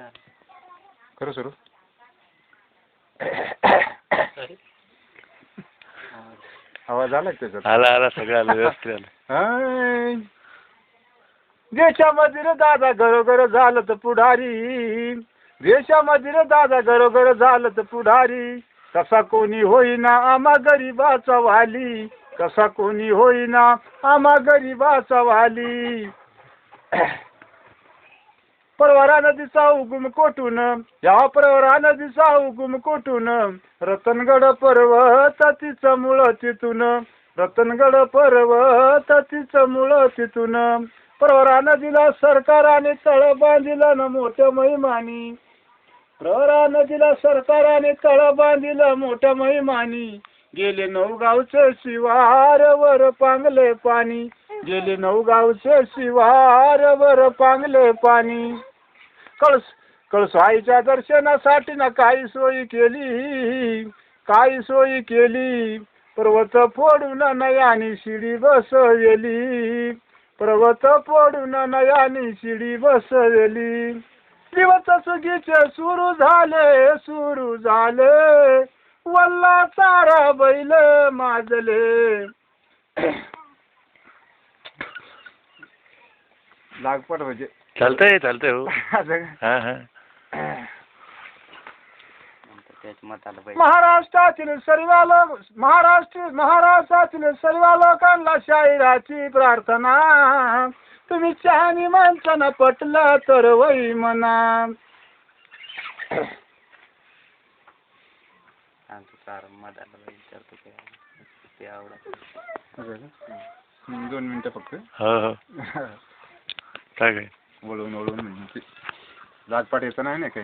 करू सुरू. आवाज आला त्याच्यात? आला सगळं आलं व्यवस्थित आलं. देशामध्ये रे दादा घरोघर झालं तर पुढारी, देशामध्ये रे दादा घरोघर झालं तर पुढारी, कसा कोणी होईना आम्हा गरीबाचा वाली, कसा कोणी होईना आम्हा गरीबाचा वाली. परवरा नदीचा उगम कोटून, या परवरा नदीचा उगम कोटून, रतनगड पर्वत तिचं मूळ तिथून, रतनगड पर्वत तिचं मूळ तिथून. परवरा नदीला सरकाराने तळ बांधिलं न मोठ्या महिमानी, प्रवरा नदीला सरकाराने तळ बांधिलं मोठ्या महिमानी. गेले 9 गावचे शिवार वर पांगले पाणी, गेले 9 गावचे शिवार वर पांगले पाणी. कळसाईच्या दर्शनासाठी ना काही सोयी केली, काही सोयी केली, पर्वत फोडून नयानी शिडी बसवेली, पर्वत फोडून नयानी शिडी बसवेली. दिवस सुगीचे सुरू झाले, सुरू झाले, वल्ला चारा बैल माजले. लागपट म्हणजे चालतंय हो. महाराष्ट्रातील सर्व लोकांना शाहिराची प्रार्थना, तुम्ही चहानी माणसानं पटलं तर वही म्हणा. दोन मिनिटं फक्त. काय वळून वळून म्हणजे लागपाट येतं नाही ना काही.